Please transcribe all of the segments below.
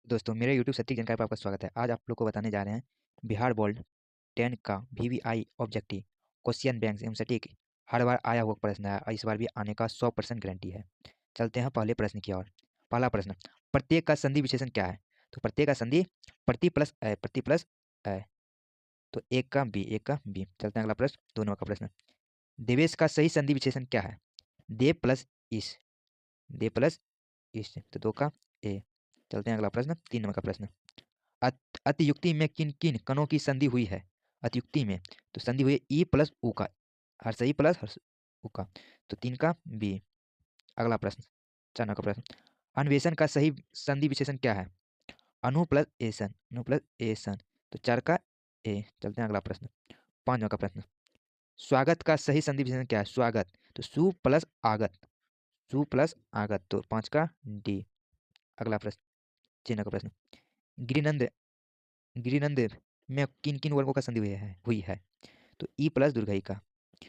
दोस्तों मेरे YouTube सटीक जानकारी पर आपका स्वागत है। आज आप लोग को बताने जा रहे हैं बिहार बोर्ड 10 का वीवीआई ऑब्जेक्टिव क्वेश्चन बैंक एवं सटीक हर बार आया हुआ प्रश्न है और इस बार भी आने का 100% गारंटी है। चलते हैं पहले प्रश्न की ओर। पहला प्रश्न, प्रत्येक का संधि विशेषण क्या है? तो प्रत्येक का संधि प्रति प्लस अ। तो एक का बी। चलते हैं अगला प्रश्न, 2 नंबर का प्रश्न। देवेश का सही संधि विशेषण क्या है? देव प्लस ईश, देव प्लस ईश। तो 2 का ए। चलते हैं अगला प्रश्न, 3 नंबर का प्रश्न। अतियुक्ति में किन किन कणों की संधि हुई है? अतियुक्ति में तो संधि हुई ई प्लस ऊ का, हर सही प्लस हर ऊ का। तो 3 का बी। अगला प्रश्न, 4 नंबर का प्रश्न। अन्वेषण का सही संधि विशेषण क्या है? अनु प्लस एसन, अनु प्लस एसन। तो 4 का ए। चलते हैं अगला प्रश्न, 5 नंबर का प्रश्न। स्वागत का सही संधि विशेषण क्या है? स्वागत तो सु प्लस आगत, सु प्लस आगत। तो 5 का डी। अगला प्रश्न, 6 नंबर का प्रश्न। गिरिनंद गिरिनंद में किन किन वर्गों का संधि हुई है? तो ई प्लस दुर्घई का।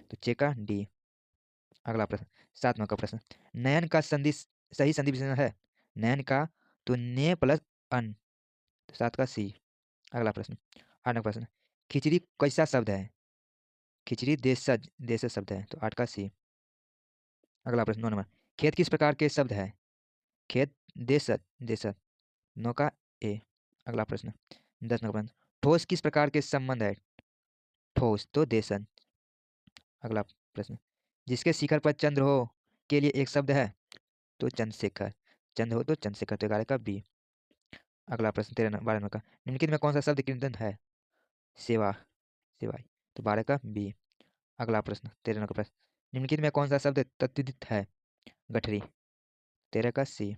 तो चे का डी। अगला प्रश्न, 7 नंबर का प्रश्न। नयन का सही संधि विशेषण है? नयन का तो ने प्लस अन। तो 7 का सी। अगला प्रश्न, 8 नंबर प्रश्न। खिचड़ी कैसा शब्द है? खिचड़ी देशज देशज शब्द है। तो 8 का सी। अगला प्रश्न, 9 नंबर। खेत किस प्रकार के शब्द है? खेत देशज देशज। 9 का ए। अगला प्रश्न, 10 नंबर प्रश्न। ठोस किस प्रकार के संबंध है? ठोस तो देशन। अगला प्रश्न, जिसके शिखर पर चंद्र हो के लिए एक शब्द है? तो चंद्रशेखर, चंद्र हो तो चंद्रशेखर। तो 11 का बी। अगला प्रश्न, 12 नंबर का। निम्नलिखित में कौन सा शब्द कीर्तन है? सेवा, सेवाई। तो 12 का बी। अगला प्रश्न, 13 नंबर का प्रश्न। निम्नलिखित में कौन सा शब्द तद्वित है? गठरी। 13 का सी।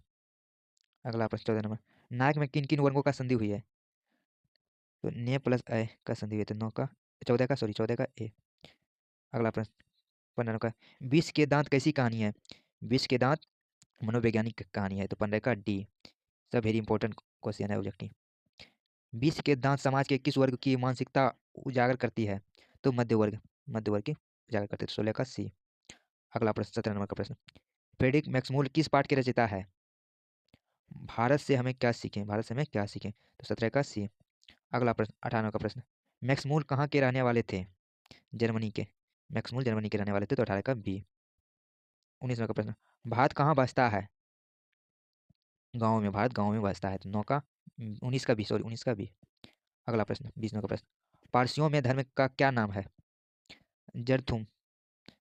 अगला प्रश्न, 14 नंबर। नाक में किन किन वर्गों का संधि हुई है? तो ने प्लस अ का संधि हुई है। तो 9 का 14 का सॉरी 14 का ए। अगला प्रश्न, 15 का। विष के दांत कैसी कहानी है? विष के दांत मनोवैज्ञानिक कहानी है। तो 15 का डी। सब वेरी इंपॉर्टेंट क्वेश्चन है ऑब्जेक्टिव। विष के दांत समाज के किस वर्ग की मानसिकता उजागर करती है? तो मध्य वर्ग की उजागर करती है। तो 16 का सी। अगला प्रश्न, 17 नंबर का प्रश्न। फ्रेडरिक मैक्समूल किस पाठ के रचयिता है? भारत से हमें क्या सीखें, भारत से हमें क्या सीखें। तो 17 का सी। अगला प्रश्न, 18 का प्रश्न। मैक्समूल कहाँ के रहने वाले थे? जर्मनी के। मैक्समूल जर्मनी के रहने वाले थे। तो 18 का बी। 19 का प्रश्न। भारत कहाँ बसता है? गाँव में, भारत गाँव में बसता है। तो 9 का 19 का बी, सॉरी 19 का बी। अगला प्रश्न, 20 का प्रश्न। पारसियों में धर्म का क्या नाम है? जरथुम।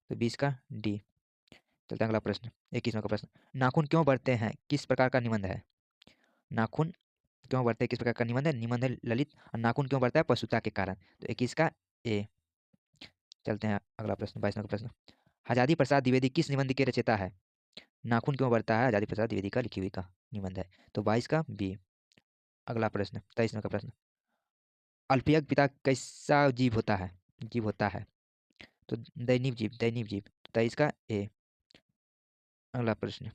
तो 20 का डी। चलते हैं अगला प्रश्न, 21 का प्रश्न। नाखून क्यों बढ़ते हैं किस प्रकार का निबंध है? नाखून क्यों बढ़ते हैं किस प्रकार का निबंध है? निबंध है ललित। और नाखून क्यों बढ़ता है? पशुता के कारण। तो 21 का ए। चलते हैं अगला प्रश्न, 22 का प्रश्न। आजादी प्रसाद द्विवेदी किस निबंध के रचयिता है? नाखून क्यों बढ़ता है आजादी प्रसाद द्विवेदी का लिखी हुई का निबंध है। तो 22 का बी। अगला प्रश्न, 23 का प्रश्न। अल्पयज्ञ पिता कैसा जीव होता है? तो दैनीव जीव। 23 का ए। अगला प्रश्न,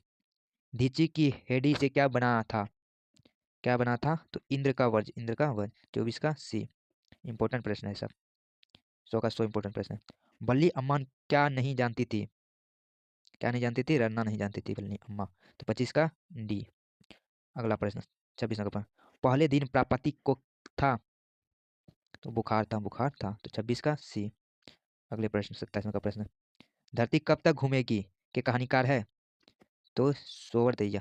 धीची की हेडी से क्या बना था? तो इंद्र का वज्र। 24 का सी। इंपॉर्टेंट प्रश्न है सब, 100 का 100 इंपॉर्टेंट प्रश्न है। बल्ली अम्मा क्या नहीं जानती थी? रन्ना नहीं जानती थी बल्ली अम्मा। तो 25 का डी। अगला प्रश्न, 26 का प्रश्न। पहले दिन प्रापति को था? तो बुखार था। तो 26 का सी। अगले प्रश्न, 27 का प्रश्न। धरती कब तक घूमेगी के कहानीकार है? तो सोवर दैया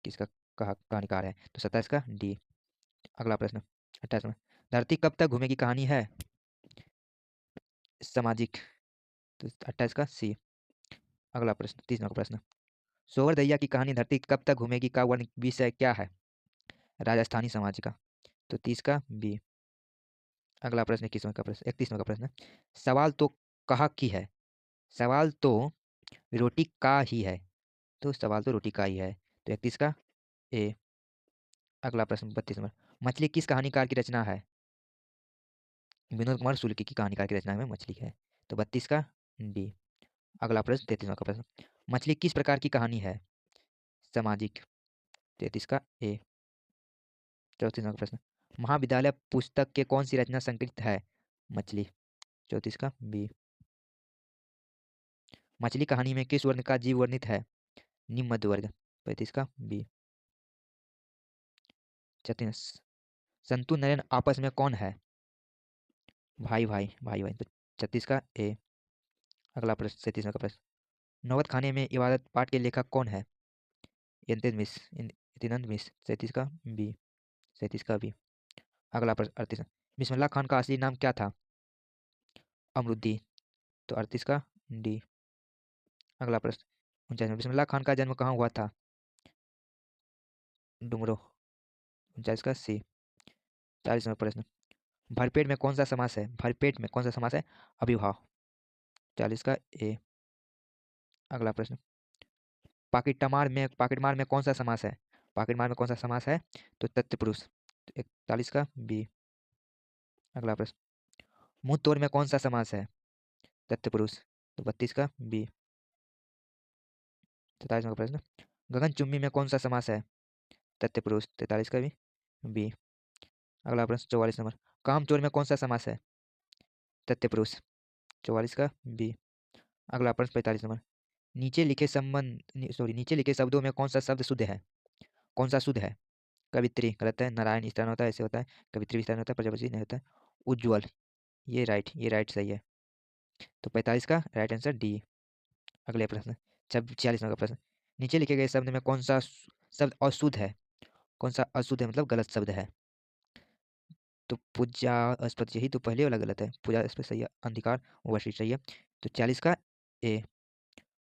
किसका कहानीकार है? तो 27 का डी। अगला प्रश्न, 28 में। धरती कब तक घूमेगी कहानी है सामाजिक। तो 28 का सी। अगला प्रश्न, 30 का प्रश्न। सोवर दैया की कहानी धरती कब तक घूमेगी का वर्ण विषय क्या है? राजस्थानी समाज का। तो 30 का बी। अगला प्रश्न, 21 का प्रश्न, 31 का प्रश्न। सवाल तो कहा की है, सवाल तो रोटी का ही है। तो सवाल तो रोटी का ही है। तो 31 का ए। अगला प्रश्न, 32 नंबर। मछली किस कहानीकार की रचना है? विनोद कुमार सुलकी की कहानीकार की रचना में मछली है। तो 32 का डी। अगला प्रश्न, 33 का प्रश्न। मछली किस प्रकार की कहानी है? सामाजिक। 33 का ए। 34 का प्रश्न। महाविद्यालय पुस्तक के कौन सी रचना संकलित है? मछली। 34 का बी। मछली कहानी में किस वर्ण का जीव वर्णित है? निम्न मध्य वर्ग। 35 का बी। छत्तीस। संतु नयन आपस में कौन है? भाई भाई भाई भाई, तो 36 का ए। अगला प्रश्न 37 का प्रश्न, नौबत खाने में इबादत पाठ के लेखक कौन है? इल्तुतमिश। इल्तुतमिश। 37 का बी। 37 का बी। अगला प्रश्न 38, बिस्मिल्लाह खान का असली नाम क्या था? अमरुद्दीन। तो 38 का डी। अगला प्रश्न 39, बिस्मिल्लाह खान का जन्म कहाँ हुआ था? डुमरो। 39 का सी। 40वां प्रश्न, भरपेट में कौन सा समास है? भरपेट में कौन सा समास है? अविभाव। 40 का ए। अगला प्रश्न, पाकिटमार में कौन सा समास है? पाकिटमार में कौन सा समास है? तो तत्पुरुष। 41 का बी। अगला प्रश्न, मुंह तोड़ में कौन सा समास है? तत्पुरुष। तो 32 का बी। 43वां प्रश्न, गगनचुम्बी में कौन सा समास है? तत्पुरुष। 43 का भी बी। अगला प्रश्न 44 नंबर, कामचोर में कौन सा समास है? तत्पुरुष। 44 का बी। अगला प्रश्न 45 नंबर, नीचे लिखे शब्दों में कौन सा शब्द शुद्ध है? कौन सा शुद्ध है? कवित्री गलत है, नारायण इस तरह होता है, ऐसे होता है, कवित्री इस तरह होता है, प्रजापति नहीं होता है, उज्ज्वल। ये राइट सही है। तो 45 का राइट आंसर डी। अगले प्रश्न 46 नंबर का प्रश्न, नीचे लिखे गए शब्द में कौन सा शब्द अशुद्ध है? कौन सा अशुद्ध है मतलब गलत शब्द है? तो पूजा अस्पत, यही तो पहले वाला गलत है, पूजा अस्पत सही है, अंधिकार वशिष्ठ सही है। तो 40 का ए।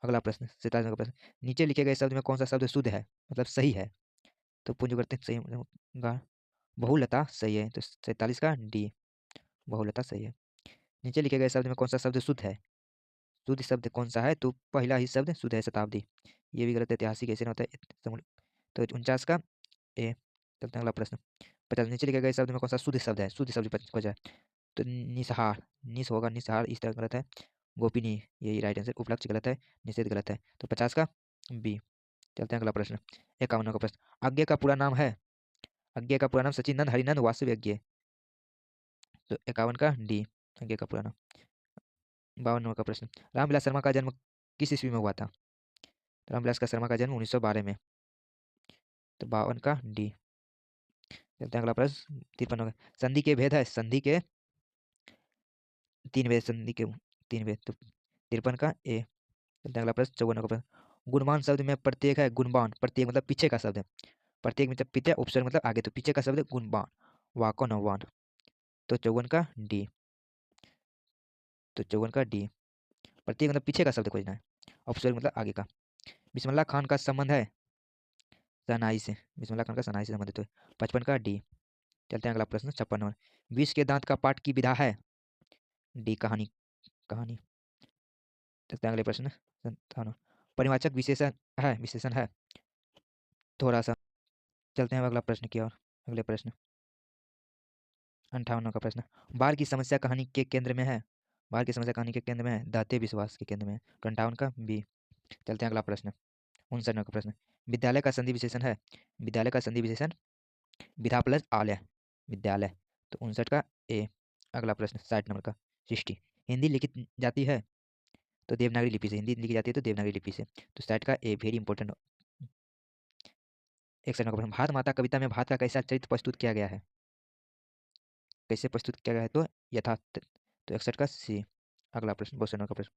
अगला प्रश्न 47 नंबर का प्रश्न, नीचे लिखे गए शब्द में कौन सा शब्द शुद्ध है मतलब सही है? तो पुंज करते सही गा, बहुलता सही है, तो 47 का डी। बहुलता सही है। नीचे लिखे गए शब्द में कौन सा शब्द शुद्ध है? शुद्ध शब्द कौन सा है? तो पहला ही शब्द शुद्ध है, शताब्दी। ये भी गलत है, ऐतिहासिक ऐसे ना होता है तो 49 का ए। चलते हैं अगला प्रश्न 50, नीचे लिखे गए शब्द में कौन सा शुद्ध शब्द है? शुद्ध शब्द को जाए तो निसहार, निस होगा निसहार, इस तरह गलत है, गोपिनी यही राइट आंसर, उपलक्ष्य गलत है, निषेध गलत है, तो 50 का बी। चलते हैं अगला प्रश्न 51 का प्रश्न, आज्ञा का पूरा नाम है? आज्ञा का पूरा नाम सचिनंद हरिनंद वासु यज्ञ। तो 51 का डी। आज्ञा का पूरा नाम। 52 नंबर का प्रश्न, रामविलास शर्मा का जन्म किस ईस्वी में हुआ था? तो रामविलास का शर्मा का जन्म 1912 में। तो 52 का डी। चलते हैं अगला प्रश्न 53 का, संधि के भेद है? संधि के तीन भेद, संधि के तीन भेद, तो 53 का ए। चलते हैं अगला प्रश्न 54 का प्रश्न, गुणवान शब्द में प्रत्येक है? गुणवान प्रत्येक मतलब पीछे का शब्द है, प्रत्येक मतलब पीछे, उपसर्ग मतलब आगे, तो पीछे का शब्द है गुणवान, वाको नवान। तो 54 का डी। तो 54 का डी, प्रत्येक मतलब पीछे का शब्द खोजना है, उपसर्ग मतलब आगे का। बिस्मिल्लाह खान का संबंध है शहनाई से, बिस्मिल्लाह खान का शहनाई से संबंधित है, 55 का डी। चलते हैं अगला प्रश्न 56 नंबर, विष के दांत का पाठ की विधा है? डी कहानी। कहानी। चलते हैं अगले प्रश्न 57, परिवाचक विशेषण है थोड़ा सा। चलते हैं अगला प्रश्न की ओर। अगले प्रश्न 58 का प्रश्न, बाढ़ की समस्या कहानी के केंद्र में है? बाढ़ की समस्या कहानी के केंद्र में है, दाते विश्वास के केंद्र में है, तो 58 का बी। चलते हैं अगला प्रश्न 59 का प्रश्न, विद्यालय का संधि विशेषण है? विद्यालय का संधि विशेषण विधा प्लस आलय, विद्यालय, तो 59 का ए। अगला प्रश्न 60 नंबर का, सृष्टि हिंदी लिखित जाती है? तो देवनागरी लिपि से हिंदी लिखी जाती है, तो देवनागरी लिपि से, तो 60 का ए वेरी इंपॉर्टेंट। 61 का प्रश्न, भारत माता कविता में भारत का कैसा चरित्र प्रस्तुत किया गया है? कैसे प्रस्तुत किया गया है? तो यथार्थ, तो 61 का सी। अगला प्रश्न 62 का प्रश्न,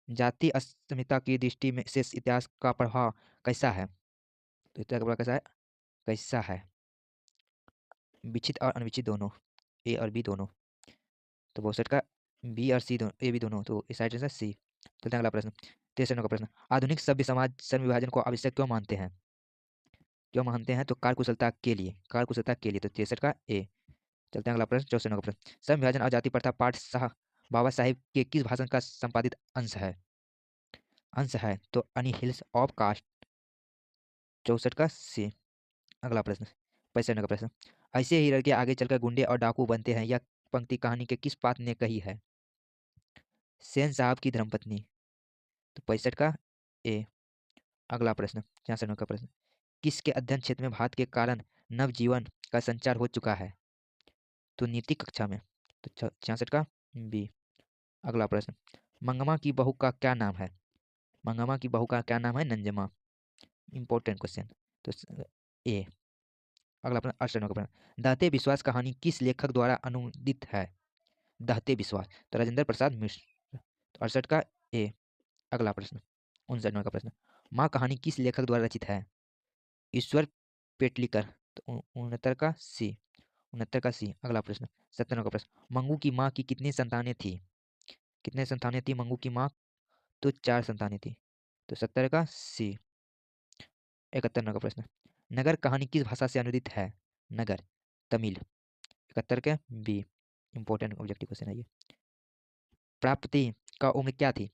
जाति अस्मिता की दृष्टि में से इतिहास का प्रभाव कैसा है? तो इतिहास का प्रभाव कैसा है? कैसा है? विचित और अनविचित दोनों, ए और बी दोनों, तो 62 का बी और सी दोनों, ए बी दोनों, तो इस साइड से सी। चलते हैं अगला प्रश्न 63 का प्रश्न, आधुनिक सभ्य समाज श्रम विभाजन को आवश्यक क्यों मानते हैं? क्यों मानते हैं? तो कार्यकुशलता के लिए, कार्यकुशलता के लिए, तो 63 का ए। चलते हैं अगला प्रश्न 64 का प्रश्न, श्रम विभाजन और जाति प्रथा पाठ शाह बाबा साहिब के किस भाषण का संपादित अंश है? अंश है, तो अनहिल्स ऑफ कास्ट, 64 का सी। अगला प्रश्न 65 का प्रश्न, ऐसे ही लड़के आगे चलकर गुंडे और डाकू बनते हैं, यह पंक्ति कहानी के किस पात्र ने कही है? सेन साहब की धर्मपत्नी, तो 65 का ए। अगला प्रश्न 66 का प्रश्न, किसके अध्ययन क्षेत्र में भारत के कारण नवजीवन का संचार हो चुका है? तो नीति कक्षा में, तो 66 का बी। अगला प्रश्न, मंगमा की बहू का क्या नाम है? मंगमा की बहू का क्या नाम है? नंजमा। इंपॉर्टेंट क्वेश्चन, तो ए। अगला प्रश्न 68 का प्रश्न, दहते विश्वास कहानी किस लेखक द्वारा अनुदित है? दहते विश्वास, तो राजेंद्र प्रसाद मिश्र। तो 68 का ए। अगला प्रश्न 59 का प्रश्न, माँ कहानी किस लेखक द्वारा रचित है? ईश्वर पेटलीकर। तो 69 का सी। 69 का सी। अगला प्रश्न 70 का प्रश्न, मंगू की माँ की कितनी संतानें थी? कितने संतानें थी मंगू की माँ? तो 4 संतानें थी। तो 70 का सी। 71 का प्रश्न, नगर कहानी किस भाषा से अनुदित है? नगर, तमिल। 71 के बी। इंपॉर्टेंट ऑब्जेक्टिव क्वेश्चन है ये। प्राप्ति का उम्र क्या थी?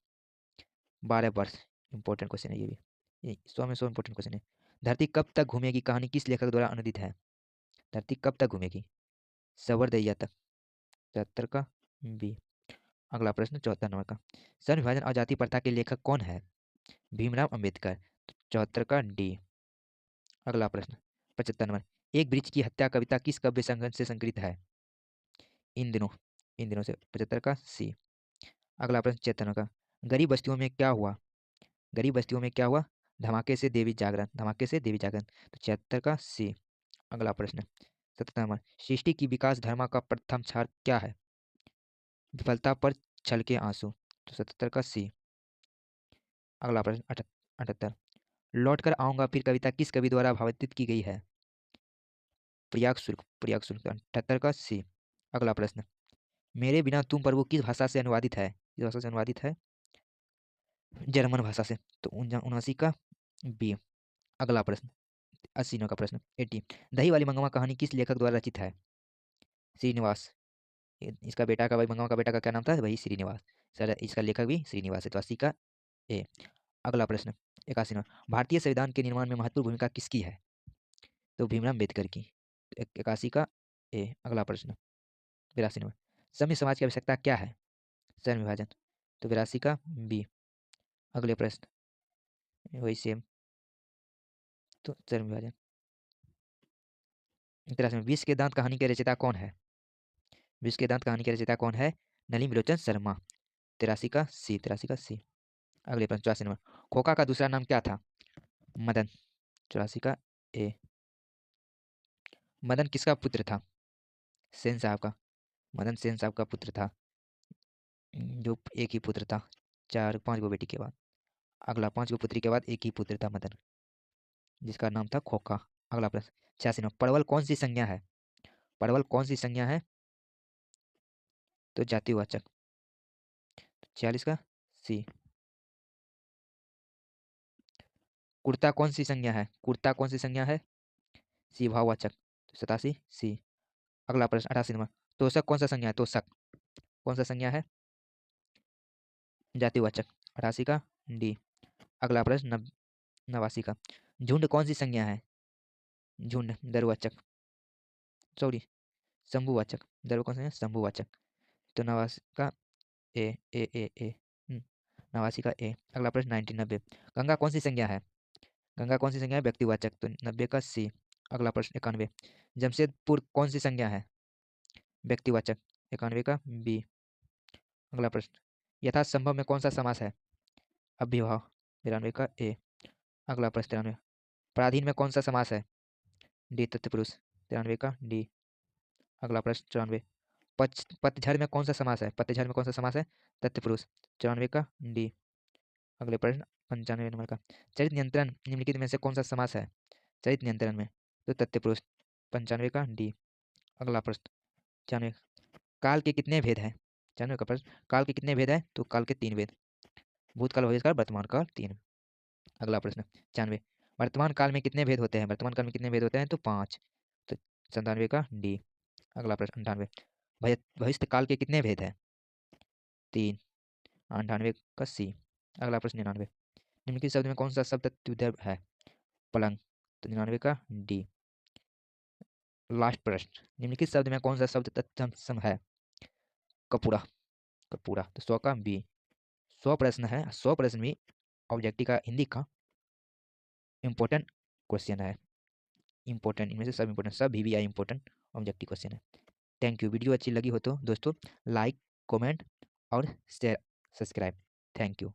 12 वर्ष। इंपॉर्टेंट क्वेश्चन है ये भी, ये 100 में 100 इंपॉर्टेंट क्वेश्चन है। धरती कब तक घूमेगी कहानी किस लेखक द्वारा अनुदित है? धरती कब तक घूमेगी? सवरदैया तक। 73 का बी। अगला प्रश्न 74 नंबर का, सन विभाजन और जाति प्रथा के लेखक कौन है? भीमराव अंबेडकर। 74 का डी। अगला प्रश्न 75 नंबर, एक वृक्ष की हत्या कविता किस काव्य संग्रह से संकलित है? इन दिनों। इन दिनों से। 75 का सी। अगला प्रश्न 76 का, गरीब बस्तियों में क्या हुआ? गरीब बस्तियों में क्या हुआ? धमाके से देवी जागरण। धमाके से देवी जागरण। तो 76 का सी। अगला प्रश्न 77 नंबर, सृष्टि की विकास धर्मा का प्रथम क्षार क्या है? विफलता पर छलके आंसू। तो 77 का सी। अगला प्रश्न 78, लौट कर आऊंगा फिर कविता किस कवि द्वारा भावांकित की गई है? प्रयाग शुल्क। प्रयाग शुल्क। 78 का सी। अगला प्रश्न, मेरे बिना तुम प्रभु किस भाषा से अनुवादित है? किस भाषा से अनुवादित है? जर्मन भाषा से। तो 79 का बी। अगला प्रश्न 80 का प्रश्न 80, दही वाली मंगवा कहानी किस लेखक द्वारा रचित है? श्रीनिवास। इसका बेटा का, भाई मंगवा का बेटा का क्या नाम था? वही श्रीनिवास। सर इसका लेखक भी श्रीनिवास है। तो 80 का ए। अगला प्रश्न 81 भारतीय संविधान के निर्माण में महत्वपूर्ण भूमिका किसकी है? तो भीमराव अम्बेडकर की। 81 का ए। अगला प्रश्न 82 सभ्य समाज की आवश्यकता क्या है? स्वर्ण विभाजन। तो 82 का बी। अगले प्रश्न वही सेम, तो स्वर्ण विभाजन। 83 विष के दांत कहानी के रचयिता कौन है? विष के दांत कहानी के रचयिता कौन है? नलिनी बिलोचन शर्मा। 83 का सी। 83 का सी। अगले प्रश्न 84 खोखा का दूसरा नाम क्या था? मदन। 84 का ए। मदन किसका पुत्र था? सेन साहब का। मदन सेन साहब का पुत्र था, जो एक ही पुत्र था 4 5 गो बेटी के बाद। अगला 5 गो पुत्री के बाद एक ही पुत्र था मदन, जिसका नाम था खोखा। अगला प्रश्न 86 परवल कौन सी संज्ञा है? परवल कौन सी संज्ञा है? तो जातिवाचक। 46 का सी। कुर्ता कौन सी संज्ञा है? कुर्ता कौन सी संज्ञा है? सी भाववाचक। तो 87 सी। अगला प्रश्न 88 तोशक कौन सा संज्ञा है? तोशक कौन सा संज्ञा है? जातिवाचक। 88 का डी। अगला प्रश्न 89 का, झुंड कौन सी संज्ञा है? झुंड दरवाचक, सॉरी शंभुवाचक। दर कौन सा है? शंभुवाचक। तो 89 का ए ए ए ए 89 का ए। अगला प्रश्न 90 गंगा कौन सी संज्ञा है? गंगा कौन सी संज्ञा है? व्यक्तिवाचक। तो 90 का सी। अगला प्रश्न 91 जमशेदपुर कौन सी संज्ञा है? व्यक्तिवाचक। 91 का बी। अगला प्रश्न यथासंभव में कौन सा समास है? अभ्यभाव। 93 का ए। अगला प्रश्न 93 पराधीन में कौन सा समास है? डी तत्पुरुष। 93 का डी। अगला प्रश्न 94 पतझड़ में कौन सा समास है? पतझड़ में कौन सा समास है? तत्पुरुष। 94 का डी। अगले प्रश्न 95 नंबर का, चरित नियंत्रण निम्नलिखित में से कौन सा समास है? चरित नियंत्रण में तो तत्पुरुष। 95 का डी। अगला प्रश्न 96 काल के कितने भेद हैं? 96 का प्रश्न, काल के कितने भेद हैं? तो काल के 3 भेद, भूतकाल, भविष्यकाल, वर्तमान काल, 3। अगला प्रश्न 96 वर्तमान काल में कितने भेद होते हैं? वर्तमान काल में कितने भेद होते हैं? तो 5। तो 97 का डी। अगला प्रश्न 98 भविष्य काल के कितने भेद हैं? 3। 98 का सी। अगला प्रश्न 99 निम्नलिखित शब्द में कौन सा शब्द द्विधा है? पलंग। तो 99 का डी। लास्ट प्रश्न निम्नलिखित शब्द में कौन सा शब्द तत्सम सम है? कपूरा। कपूरा। तो 100 का बी। 100 प्रश्न है, 100 प्रश्न भी ऑब्जेक्टिव का हिंदी का इंपॉर्टेंट क्वेश्चन है। इंपॉर्टेंट इनमें से सब इंपॉर्टेंट, सब VVI इंपॉर्टेंट ऑब्जेक्टिव क्वेश्चन है। Thank you. वीडियो अच्छी लगी हो तो दोस्तों लाइक, कमेंट और शेयर, सब्सक्राइब। Thank you.